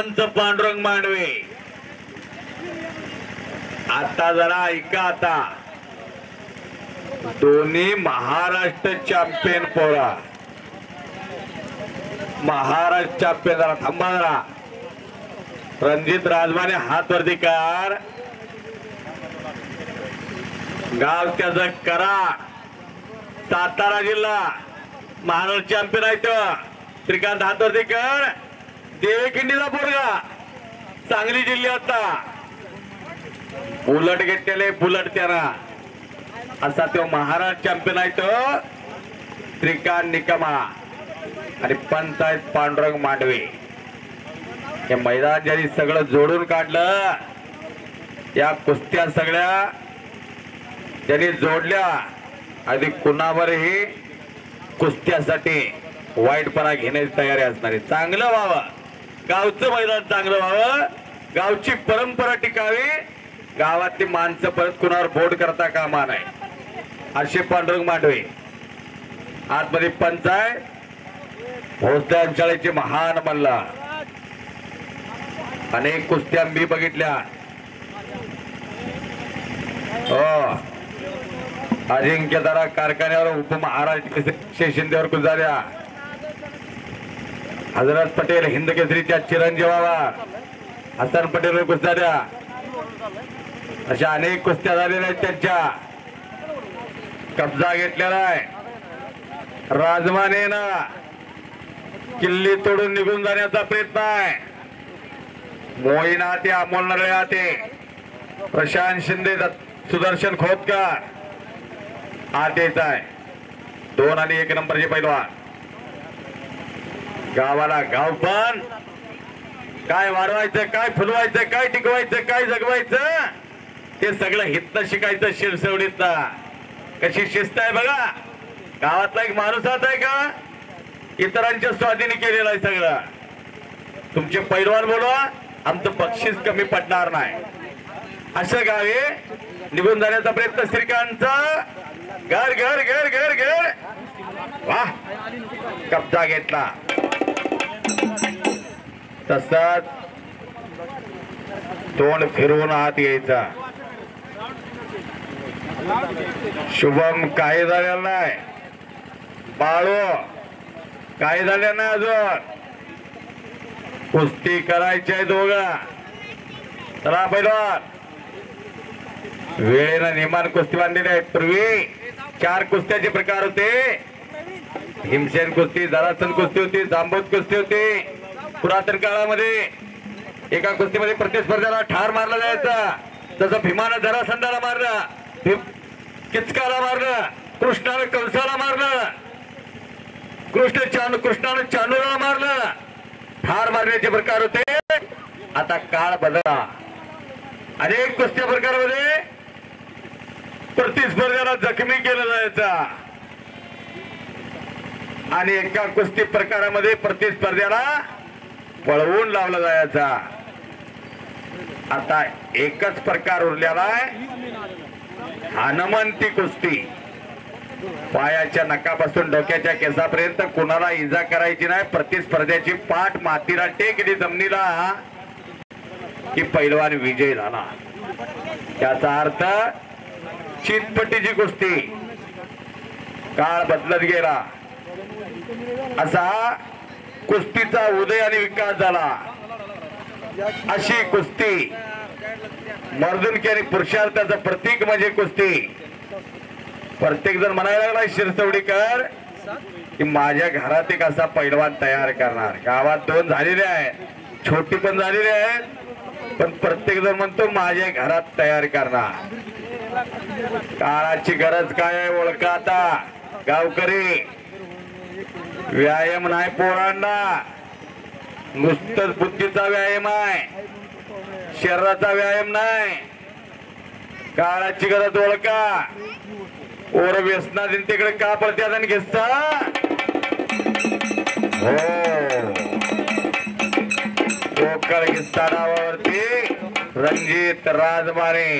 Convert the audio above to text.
पंच पांडुरंग मांडवे। आता जरा ऐका, आता दोन्ही महाराष्ट्र चॅम्पियन पोरा, महाराष्ट्र चॅम्पियन। जरा थांबा जरा, रणजित राजमाने हात वरती कर, गाव त्याचं करा, सातारा जिल्हा महाराष्ट्र चॅम्पियन आहे तो। श्रीकांत हात वरती कर, देवखिंडीचा पोरगा, सांगली जिल्ह्याचा, बुलट घेतलेले, बुलट त्याला असा तो महाराष्ट्र चॅम्पियन आहे तो श्रीकांत निकमा। आणि पंचायत पांडुरंग मांडवे हे मैदान ज्यांनी सगळं जोडून काढलं, या कुस्त्या सगळ्या ज्यांनी जोडल्या, आधी कुणावरही कुस्त्यासाठी वाईटपणा घेण्याची तयारी असणारी। चांगलं व्हावं, गावचं मैदान चांगलं व्हावं, गावची परंपरा टिकावी, गावातली माणसं परत कुणावर बोट करता कामा नये, असे पांडुरंग मांडवे। आतमध्ये पंचायत भोसले अंशाळेचे महान मल्ला, अनेक कुस्त्या मी बघितल्या। हो, अजिंक्यतारा कारखान्यावर उपमहाराष्ट्र शिंदेवर गुजाऱ्या, हजरत पटेल हिंद केसरीच्या चिरंजीवावर हसन पटेल गुजाऱ्या, अशा अनेक कुस्त्या झालेल्या आहेत त्यांच्या। कब्जा घेतलेला आहे राजमाने ना, किल्ली तोडून निघून जाण्याचा प्रयत्न आहे। मोईन आते, अमोल नरळे आते, प्रशांत शिंदे, सुदर्शन खोतकर आतेच आहे। 2 आणि 1 नंबरचे पैलवान। गावाला गाव पण काय वाढवायचं, काय फुलवायचं, काय टिकवायचं, काय जगवायचं, ते सगळं हितनं शिकायचं शिरसवडीत। कशी शिस्त आहे बघा, गावातला एक माणूस आता आहे का इतरांच्या स्वाधीनी केलेलं आहे सगळं। तुमचे पैलवान बोलवा, आमचं बक्षीस कमी पडणार नाही, असं गावे निघून जाण्याचा प्रयत्न श्रीकांतचा। घर घर घर घर घर, वाह, कब्जा घेतला। तसंच तोंड फिरवून आत यायचा। शुभम काही झालेला नाही, बाळू काही झालं नाही अजून, कुस्ती करायची आहे दोघं। चला पैलवान, वेळेनं निमान कुस्ती बांधलेली आहे। पूर्वी 4 कुस्त्याचे प्रकार होते, हिमसेन कुस्ती, जरासन कुस्ती होती, जांबूत कुस्ती होती। पुरातन काळामध्ये एका कुस्तीमध्ये प्रतिस्पर्ध्याला ठार मारला जायचा, तसं भीमानं जरासंधाला मारलं, किचकाला मारलं, कृष्णानं कंसाला मारलं, कृष्णानं चांदूला मारलं, ठार मारण्याचे प्रकार होते। आता काळ बदलला, अनेक कुस्त्या प्रकारामध्ये प्रतिस्पर्ध्याला जखमी केलं जायचा आणि एका कुस्ती प्रकारामध्ये प्रतिस्पर्ध्याला पळवून लावला जायचा। आता एकच प्रकार उरलेला आहे, हनुमंती कुस्ती। पायाच्या नकापासून डोक्याच्या केसापर्यंत कुणाला इजा करायची नाही, प्रतिस्पर्ध्याची पाठ मातीला टेकली जमिनीला की पैलवान विजय झाला। त्याचा अर्थ चितपटीची कुस्ती। काळ बदलत गेला, असा कुस्तीचा उदय आणि विकास झाला। अशी कुस्ती मर्दुनकी आणि पुरुषार्थाचं प्रतीक म्हणजे कुस्ती। प्रत्येक जण म्हणायला लागला शिरसवडीकर की माझ्या घरात एक असा पैलवान तयार करणार। गावात 2 झालेले आहेत, छोटी पण झालेली आहेत, पण प्रत्येक जण म्हणतो माझ्या घरात तयार करणार। काळाची गरज काय आहे ओळखा आता गावकरी। व्यायाम नाही पोरांना, नुसतंच बुद्धीचा व्यायाम आहे, शरीराचा व्यायाम नाही। काळाची गरज ओळखा। ओर व्यसना तिकडे का पडत्यात आणि घेसा हो कोकळ घेसा नावावरती रणजित राजमाने